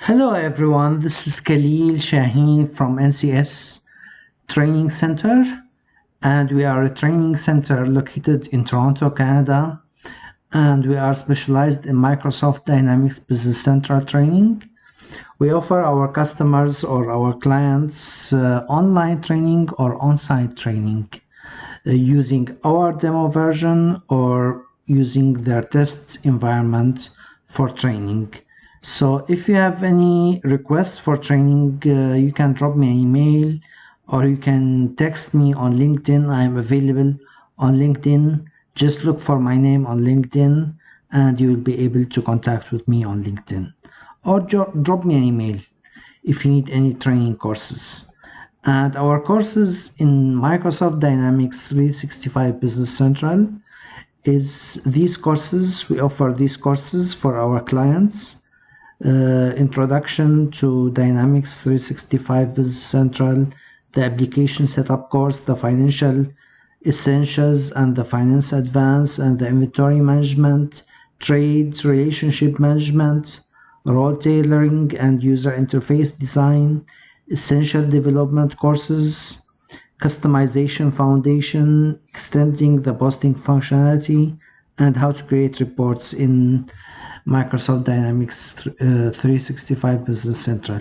Hello everyone, this is Khalil Shaheen from NCS Training Center, and we are a training center located in Toronto, Canada, and we are specialized in Microsoft Dynamics Business Central training. We offer our customers or our clients online training or on-site training using our demo version or using their test environment for training. So if you have any requests for training, you can drop me an email or you can text me on LinkedIn. I am available on LinkedIn. Just look for my name on LinkedIn and you will be able to contact with me on LinkedIn. Or drop me an email if you need any training courses. And our courses in Microsoft Dynamics 365 Business Central is these courses. We offer these courses for our clients. Introduction to Dynamics 365 Business Central, the application setup course, the financial essentials and the finance advance, and the inventory management, trades, relationship management, role tailoring and user interface design, essential development courses, customization foundation, extending the posting functionality, and how to create reports in Microsoft Dynamics 365 Business Central.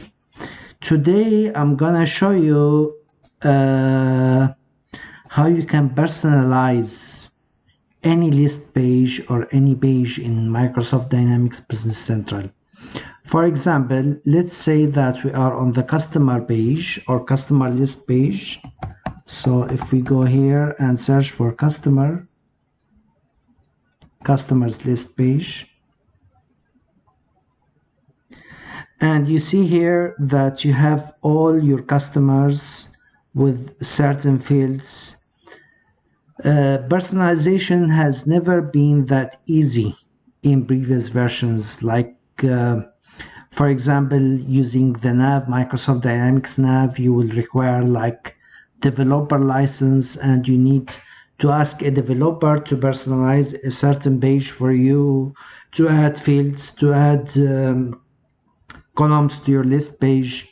Today I'm gonna show you how you can personalize any list page or any page in Microsoft Dynamics Business Central. For example, let's say that we are on the customer page or customer list page. So if we go here and search for customers list page, and you see here that you have all your customers with certain fields. Personalization has never been that easy in previous versions, like for example, using the nav, Microsoft Dynamics nav, you will require like developer license, and you need to ask a developer to personalize a certain page for you, to add fields, to add columns to your list page.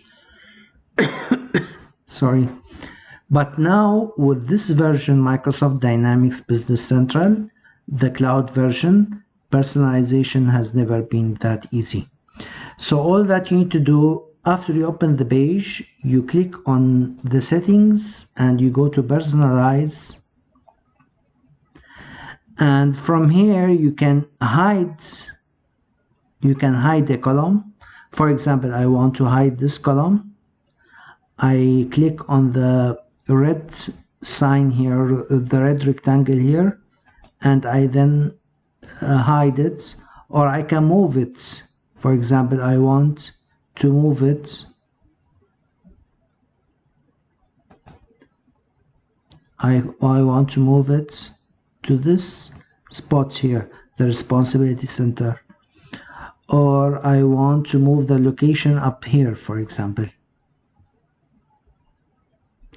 Sorry. But now with this version, Microsoft Dynamics Business Central, the cloud version, personalization has never been that easy. So all that you need to do after you open the page, you click on the settings and you go to personalize. And from here you can hide a column. For example, I want to hide this column. I click on the red sign here, the red rectangle here, and I then hide it, or I can move it. For example, I want to move it. I want to move it to this spot here, the responsibility center. Or I want to move the location up here, for example.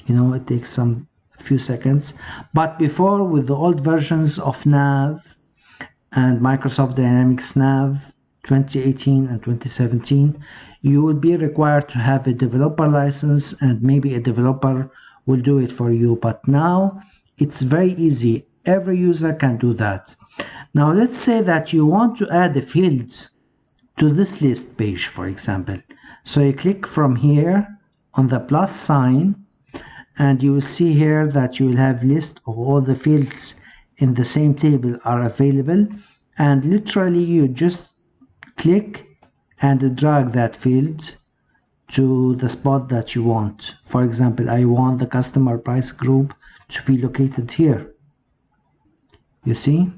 You know, it takes a few seconds. But before, with the old versions of nav and Microsoft Dynamics nav 2018 and 2017, you would be required to have a developer license, and maybe a developer will do it for you. But now it's very easy. Every user can do that. Now let's say that you want to add a field to this list page, for example. So you click from here on the plus sign, and you will see here that you will have list of all the fields in the same table are available, and literally you just click and drag that field to the spot that you want. For example, I want the customer price group to be located here, you see,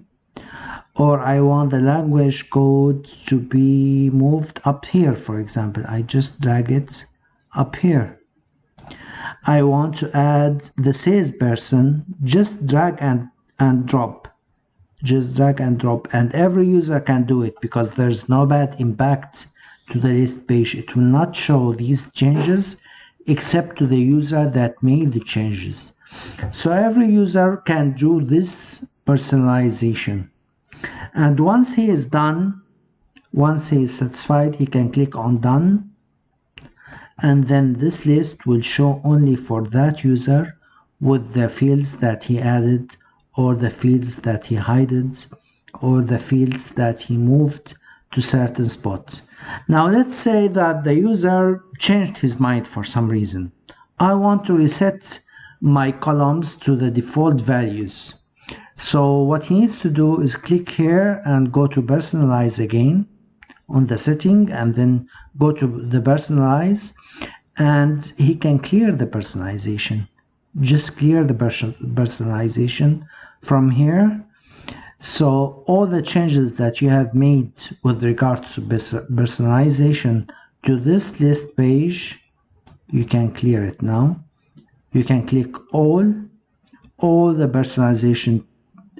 or I want the language code to be moved up here. For example, I just drag it up here. I want to add the salesperson, just drag and drop. Just drag and drop, and every user can do it because there's no bad impact to the list page. It will not show these changes except to the user that made the changes. So every user can do this personalization. And once he is done Once he is satisfied, he can click on done, and then this list will show only for that user with the fields that he added, or the fields that he hided, or the fields that he moved to certain spots. Now let's say that the user changed his mind for some reason. I want to reset my columns to the default values. So what he needs to do is click here and go to personalize again on the setting, and then go to the personalize, and he can clear the personalization. Just clear the personalization from here. So all the changes that you have made with regards to personalization to this list page, you can clear it now. You can click all the personalization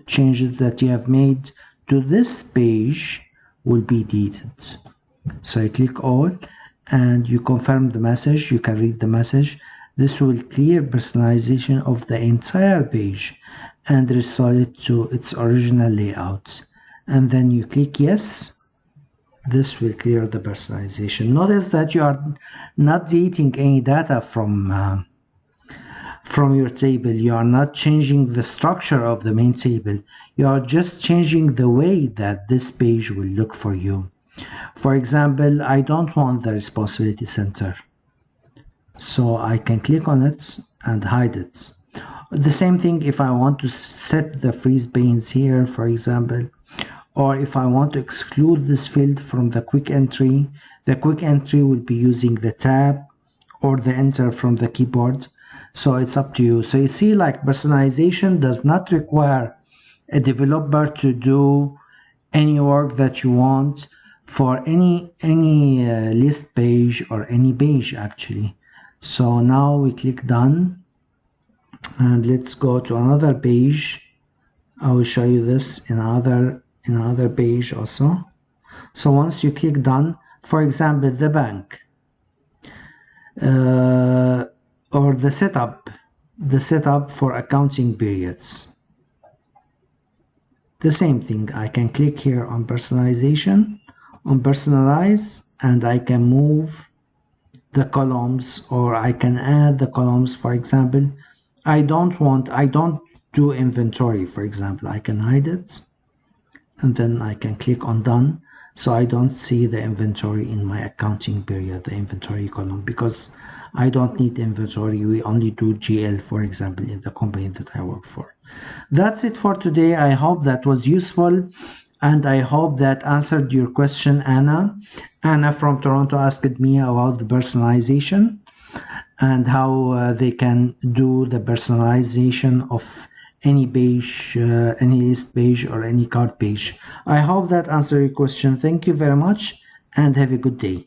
changes that you have made to this page will be deleted. So I click all, and you confirm the message. You can read the message. This will clear personalization of the entire page and restore it to its original layout. And then you click yes. This will clear the personalization. Notice that you are not deleting any data from your table. You are not changing the structure of the main table. You are just changing the way that this page will look for you. For example, I don't want the responsibility center, so I can click on it and hide it. The same thing if I want to set the freeze panes here, for example, or if I want to exclude this field from the quick entry will be using the tab or the enter from the keyboard. So it's up to you. So you see, like, personalization does not require a developer to do any work that you want for any list page or any page actually. So now we click done, and let's go to another page. I will show you this in another page also. So once you click done, for example, the bank, or the setup for accounting periods, the same thing. I can click here on personalization, on personalize, and I can move the columns, or I can add the columns. For example, I don't do inventory, for example. I can hide it, and then I can click on done, so I don't see the inventory in my accounting period, the inventory column, because I don't need inventory. We only do GL, for example, in the company that I work for. That's it for today. I hope that was useful, and I hope that answered your question, Anna. Anna from Toronto asked me about the personalization and how they can do the personalization of any page, any list page or any card page. I hope that answered your question. Thank you very much, and have a good day.